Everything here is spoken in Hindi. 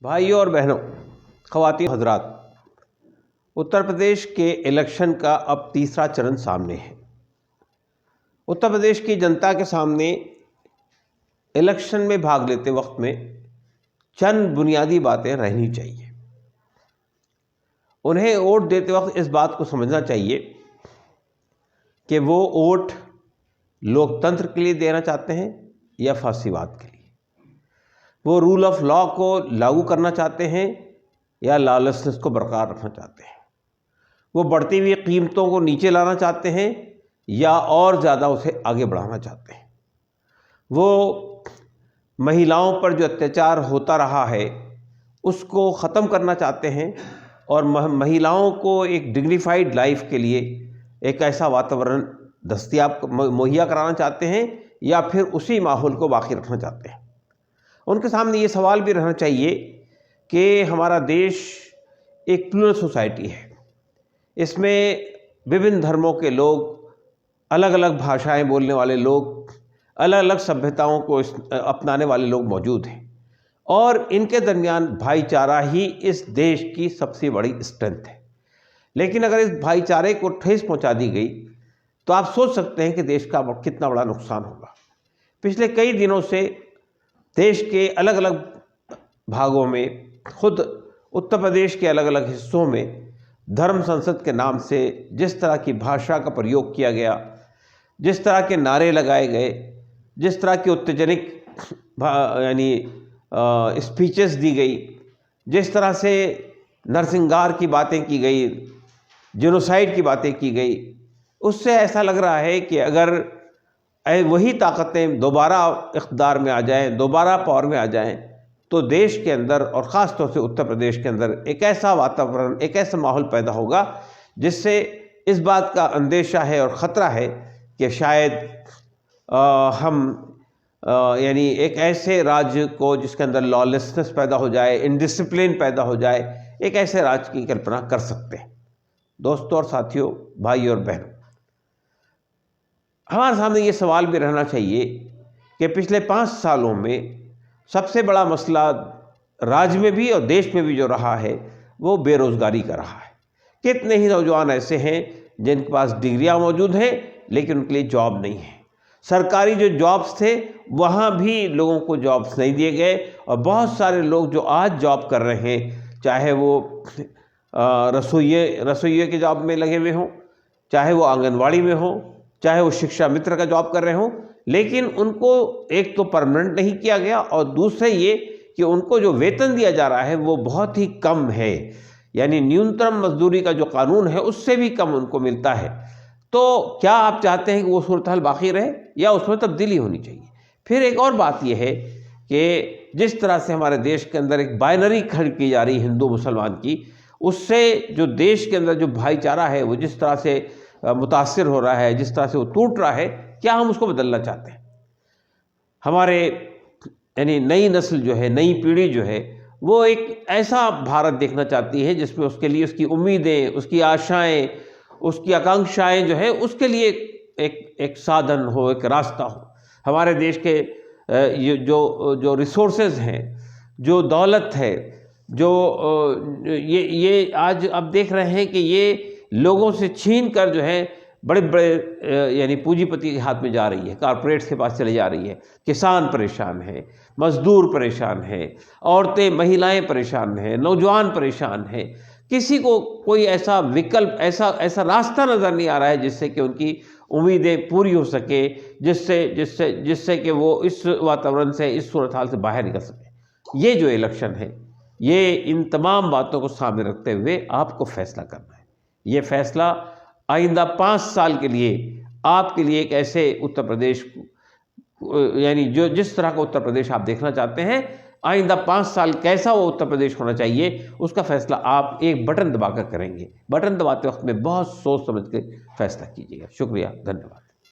भाइयों और बहनों, ख़वातीन हज़रात, उत्तर प्रदेश के इलेक्शन का अब तीसरा चरण सामने है। उत्तर प्रदेश की जनता के सामने इलेक्शन में भाग लेते वक्त में चंद बुनियादी बातें रहनी चाहिए। उन्हें वोट देते वक्त इस बात को समझना चाहिए कि वो वोट लोकतंत्र के लिए देना चाहते हैं या फासीवाद के लिए। वो रूल ऑफ लॉ को लागू करना चाहते हैं या लॉलेसनेस को बरकरार रखना चाहते हैं। वो बढ़ती हुई कीमतों को नीचे लाना चाहते हैं या और ज़्यादा उसे आगे बढ़ाना चाहते हैं। वो महिलाओं पर जो अत्याचार होता रहा है उसको ख़त्म करना चाहते हैं और महिलाओं को एक डिग्निफाइड लाइफ के लिए एक ऐसा वातावरण दस्तयाब मुहैया कराना चाहते हैं या फिर उसी माहौल को बाकी रखना चाहते हैं। उनके सामने ये सवाल भी रहना चाहिए कि हमारा देश एक प्लूरल सोसाइटी है। इसमें विभिन्न धर्मों के लोग, अलग अलग भाषाएं बोलने वाले लोग, अलग अलग सभ्यताओं को अपनाने वाले लोग मौजूद हैं और इनके दरमियान भाईचारा ही इस देश की सबसे बड़ी स्ट्रेंथ है। लेकिन अगर इस भाईचारे को ठेस पहुंचा दी गई तो आप सोच सकते हैं कि देश का कितना बड़ा नुकसान होगा। पिछले कई दिनों से देश के अलग अलग भागों में, खुद उत्तर प्रदेश के अलग अलग हिस्सों में धर्म संसद के नाम से जिस तरह की भाषा का प्रयोग किया गया, जिस तरह के नारे लगाए गए, जिस तरह की उत्तेजनिक स्पीचेस दी गई, जिस तरह से नरसंहार की बातें की गई, जेनोसाइड की बातें की गई, उससे ऐसा लग रहा है कि अगर वही ताकतें दोबारा इक़्तिदार में आ जाएं, दोबारा पावर में आ जाएं, तो देश के अंदर और ख़ास तौर से उत्तर प्रदेश के अंदर एक ऐसा वातावरण, एक ऐसा माहौल पैदा होगा जिससे इस बात का अंदेशा है और ख़तरा है कि शायद हम एक ऐसे राज्य को जिसके अंदर लॉलेसनेस पैदा हो जाए, इनडिसिप्लिन पैदा हो जाए, एक ऐसे राज्य की कल्पना कर सकते हैं। दोस्तों और साथियों, भाई और बहनों, हमारे सामने ये सवाल भी रहना चाहिए कि पिछले 5 सालों में सबसे बड़ा मसला राज्य में भी और देश में भी जो रहा है वो बेरोज़गारी का रहा है। कितने ही नौजवान ऐसे हैं जिनके पास डिग्रियां मौजूद हैं लेकिन उनके लिए जॉब नहीं है। सरकारी जो जॉब्स थे वहाँ भी लोगों को जॉब्स नहीं दिए गए और बहुत सारे लोग जो आज जॉब कर रहे हैं, चाहे वो रसोइये के जॉब में लगे हुए हों, चाहे वो आंगनवाड़ी में हो, चाहे वो शिक्षा मित्र का जॉब कर रहे हों, लेकिन उनको एक तो परमानेंट नहीं किया गया और दूसरे ये कि उनको जो वेतन दिया जा रहा है वो बहुत ही कम है। यानी न्यूनतम मजदूरी का जो कानून है उससे भी कम उनको मिलता है। तो क्या आप चाहते हैं कि वो सूरत हाल बाकी रहे या उसमें तब्दीली होनी चाहिए? फिर एक और बात यह है कि जिस तरह से हमारे देश के अंदर एक बाइनरी खड़ी की जा रही हिंदू मुसलमान की, उससे जो देश के अंदर जो भाईचारा है वो जिस तरह से मुतासिर हो रहा है, जिस तरह से वो टूट रहा है, क्या हम उसको बदलना चाहते हैं? हमारे नई नस्ल जो है, नई पीढ़ी जो है, वो एक ऐसा भारत देखना चाहती है जिसमें उसके लिए उसकी उम्मीदें, उसकी आशाएं, उसकी आकांक्षाएं जो है उसके लिए एक साधन हो, एक रास्ता हो। हमारे देश के जो रिसोर्सेज हैं, जो दौलत है, जो ये आज अब देख रहे हैं कि ये लोगों से छीन कर जो है बड़े बड़े पूंजीपति के हाथ में जा रही है, कारपोरेट्स के पास चले जा रही है। किसान परेशान है, मजदूर परेशान है, औरतें महिलाएं परेशान हैं, नौजवान परेशान हैं। किसी को कोई ऐसा विकल्प, ऐसा रास्ता नज़र नहीं आ रहा है जिससे कि उनकी उम्मीदें पूरी हो सके, जिससे कि वो इस वातावरण से, इस सूरत हाल से बाहर निकल सके। ये जो इलेक्शन है, ये इन तमाम बातों को सामने रखते हुए आपको फैसला करना है। ये फैसला आइंदा 5 साल के लिए आपके लिए एक ऐसे उत्तर प्रदेश जो जिस तरह का उत्तर प्रदेश आप देखना चाहते हैं, आइंदा 5 साल कैसा वो उत्तर प्रदेश होना चाहिए, उसका फैसला आप एक बटन दबाकर करेंगे। बटन दबाते वक्त में बहुत सोच समझ के फैसला कीजिएगा। शुक्रिया, धन्यवाद।